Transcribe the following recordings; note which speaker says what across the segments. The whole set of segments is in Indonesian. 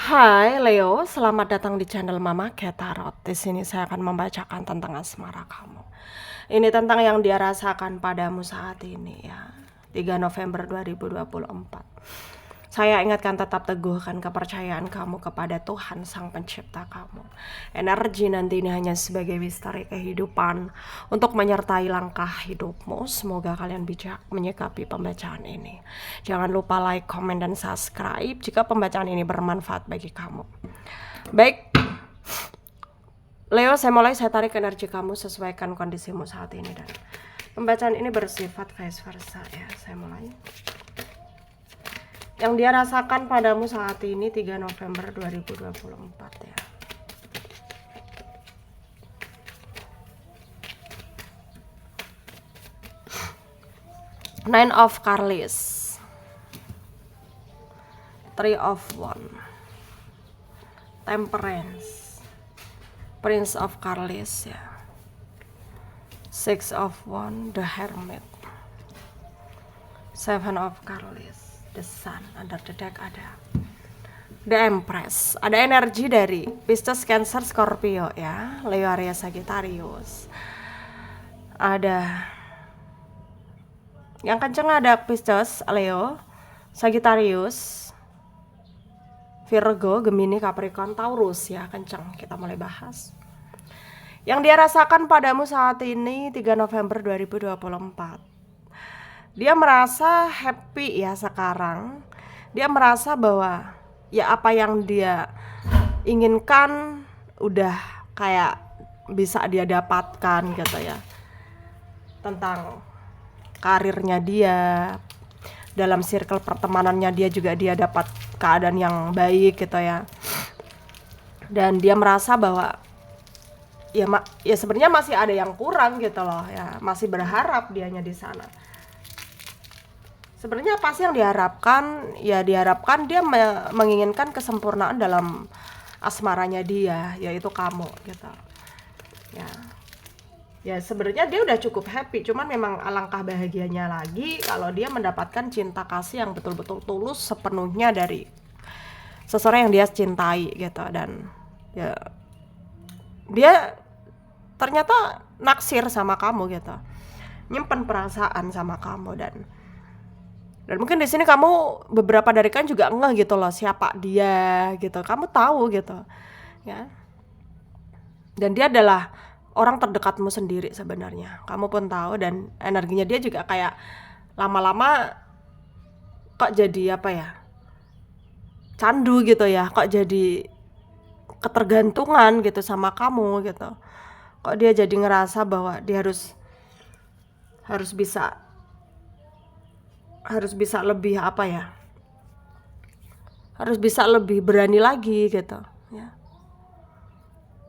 Speaker 1: Hai Leo, selamat datang di channel Mama Cat Tarot. Di sini saya akan membacakan tentang asmara kamu. Ini tentang yang dia rasakan padamu saat ini ya. 3 November 2024. Saya ingatkan tetap teguhkan kepercayaan kamu kepada Tuhan Sang Pencipta kamu. Energi nanti ini hanya sebagai misteri kehidupan untuk menyertai langkah hidupmu. Semoga kalian bijak menyikapi pembacaan ini. Jangan lupa like, comment, dan subscribe jika pembacaan ini bermanfaat bagi kamu. Baik, Leo, saya tarik energi kamu, sesuaikan kondisimu saat ini, dan pembacaan ini bersifat vice versa ya. Saya mulai. Yang dia rasakan padamu saat ini 3 November 2024 ya. Nine of Carlis, Three of Wands, Temperance, Prince of Carlis ya, Six of Wands, The Hermit, Seven of Carlis, The Sun. Under the deck ada The Empress. Ada energi dari Pisces, Cancer, Scorpio ya, Leo, Aries, Sagittarius. Ada yang kenceng, ada Pisces, Leo, Sagittarius, Virgo, Gemini, Capricorn, Taurus ya, kenceng. Kita mulai bahas. Yang dia rasakan padamu saat ini 3 November 2024. Dia merasa happy ya sekarang. Dia merasa bahwa ya apa yang dia inginkan udah kayak bisa dia dapatkan gitu ya. Tentang karirnya dia, dalam circle pertemanannya dia juga dia dapat keadaan yang baik gitu ya. Dan dia merasa bahwa ya sebenarnya masih ada yang kurang gitu loh ya, masih berharap dianya di sana. Sebenarnya apa sih yang diharapkan? Ya diharapkan dia menginginkan kesempurnaan dalam asmaranya dia, yaitu kamu gitu ya. Ya sebenarnya dia udah cukup happy, cuman memang alangkah bahagianya lagi kalau dia mendapatkan cinta kasih yang betul-betul tulus sepenuhnya dari seseorang yang dia cintai gitu. Dan ya dia ternyata naksir sama kamu gitu, nyimpen perasaan sama kamu. Dan mungkin di sini kamu beberapa dari kan juga ngeh gitu loh siapa dia gitu, kamu tahu gitu ya. Dan dia adalah orang terdekatmu sendiri sebenarnya, kamu pun tahu. Dan energinya dia juga kayak lama-lama kok jadi apa ya, candu gitu ya, kok jadi ketergantungan gitu sama kamu gitu. Kok dia jadi ngerasa bahwa dia harus bisa lebih apa ya, harus bisa lebih berani lagi gitu ya,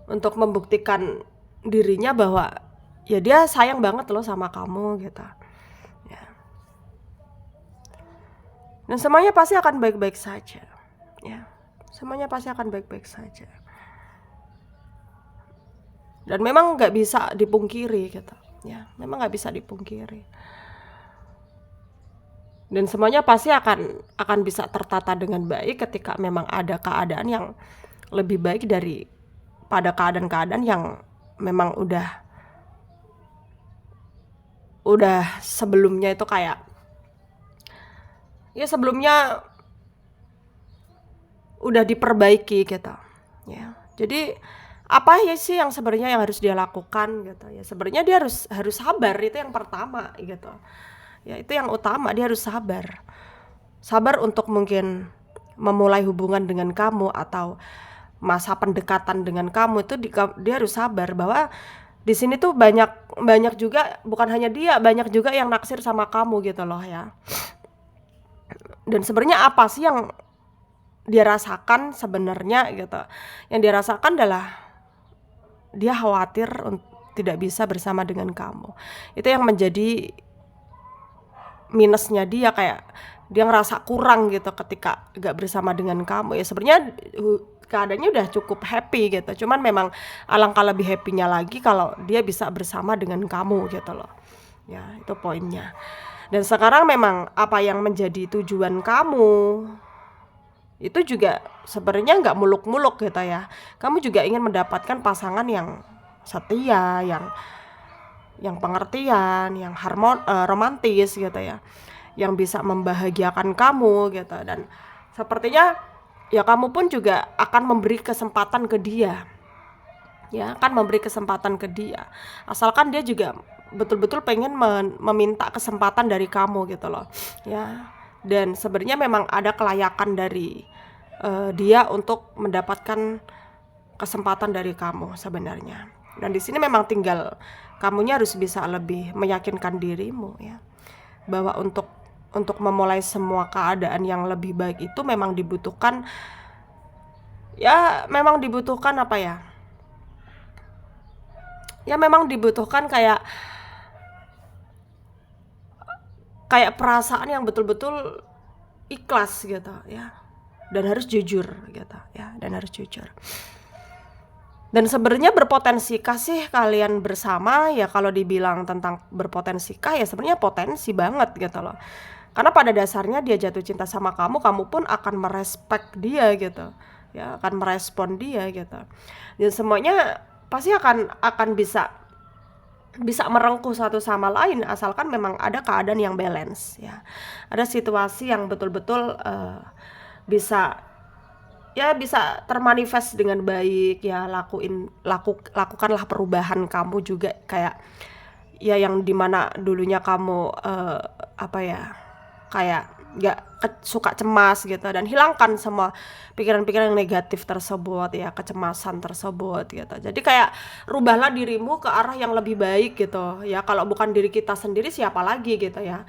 Speaker 1: untuk membuktikan dirinya bahwa ya dia sayang banget loh sama kamu gitu ya. Dan semuanya pasti akan baik-baik saja ya, semuanya pasti akan baik-baik saja. Dan memang nggak bisa dipungkiri gitu ya, memang nggak bisa dipungkiri. Dan semuanya pasti akan bisa tertata dengan baik ketika memang ada keadaan yang lebih baik daripada keadaan-keadaan yang memang udah sebelumnya itu kayak ya sebelumnya udah diperbaiki gitu ya. Jadi apa ya sih yang sebenarnya yang harus dia lakukan gitu ya, sebenarnya dia harus sabar, itu yang pertama gitu ya, itu yang utama. Dia harus sabar untuk mungkin memulai hubungan dengan kamu atau masa pendekatan dengan kamu. Itu dia harus sabar bahwa di sini tuh banyak juga, bukan hanya dia, banyak juga yang naksir sama kamu gitu loh ya. Dan sebenarnya apa sih yang dia rasakan sebenarnya gitu? Yang dia rasakan adalah dia khawatir tidak bisa bersama dengan kamu. Itu yang menjadi minusnya dia, kayak dia ngerasa kurang gitu ketika gak bersama dengan kamu. Ya sebenarnya keadaannya udah cukup happy gitu, cuman memang alangkah lebih happy-nya lagi kalau dia bisa bersama dengan kamu gitu loh ya, itu poinnya. Dan sekarang memang apa yang menjadi tujuan kamu itu juga sebenarnya nggak muluk-muluk gitu ya. Kamu juga ingin mendapatkan pasangan yang setia, yang pengertian, yang romantis gitu ya, yang bisa membahagiakan kamu gitu. Dan sepertinya ya kamu pun juga akan memberi kesempatan ke dia, ya akan memberi kesempatan ke dia, asalkan dia juga betul-betul pengen meminta kesempatan dari kamu gitu loh ya. Dan sebenarnya memang ada kelayakan dari dia untuk mendapatkan kesempatan dari kamu sebenarnya. Dan di sini memang tinggal kamunya harus bisa lebih meyakinkan dirimu ya, bahwa untuk memulai semua keadaan yang lebih baik itu memang dibutuhkan, ya memang dibutuhkan apa ya, ya memang dibutuhkan kayak perasaan yang betul-betul ikhlas gitu ya, dan harus jujur gitu ya, dan harus jujur. Dan sebenarnya berpotensikah sih kalian bersama? Ya kalau dibilang tentang berpotensikah, ya sebenarnya potensi banget gitu loh. Karena pada dasarnya dia jatuh cinta sama kamu, kamu pun akan merespek dia gitu. Ya, akan merespon dia gitu. Dan semuanya pasti akan bisa merengkuh satu sama lain, asalkan memang ada keadaan yang balance ya. Ada situasi yang betul-betul bisa termanifest dengan baik ya. Lakukanlah perubahan kamu juga, kayak ya yang dimana dulunya kamu apa ya, kayak nggak suka cemas gitu, dan hilangkan semua pikiran-pikiran yang negatif tersebut ya, kecemasan tersebut gitu. Jadi kayak rubahlah dirimu ke arah yang lebih baik gitu ya. Kalau bukan diri kita sendiri, siapa lagi gitu ya.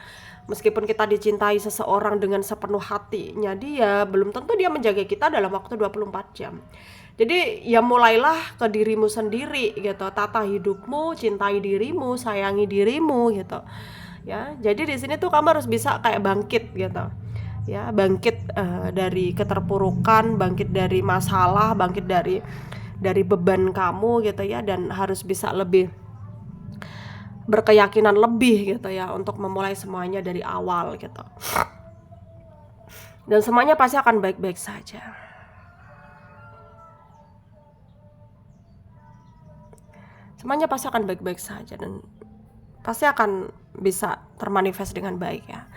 Speaker 1: Meskipun kita dicintai seseorang dengan sepenuh hatinya, dia belum tentu dia menjaga kita dalam waktu 24 jam. Jadi ya mulailah ke dirimu sendiri gitu, tata hidupmu, cintai dirimu, sayangi dirimu gitu ya. Jadi di sini tuh kamu harus bisa kayak bangkit gitu ya, bangkit dari keterpurukan, bangkit dari masalah, bangkit dari beban kamu gitu ya, dan harus bisa lebih berkeyakinan lebih gitu ya, untuk memulai semuanya dari awal gitu. Dan semuanya pasti akan baik-baik saja. Semuanya pasti akan baik-baik saja, dan pasti akan bisa termanifest dengan baik ya.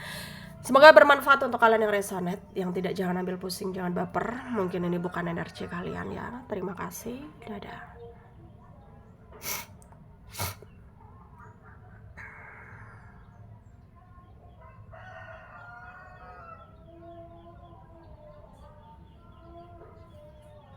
Speaker 1: Semoga bermanfaat untuk kalian yang resonate. Yang tidak, jangan ambil pusing, jangan baper. Mungkin ini bukan energi kalian ya. Terima kasih. Dadah.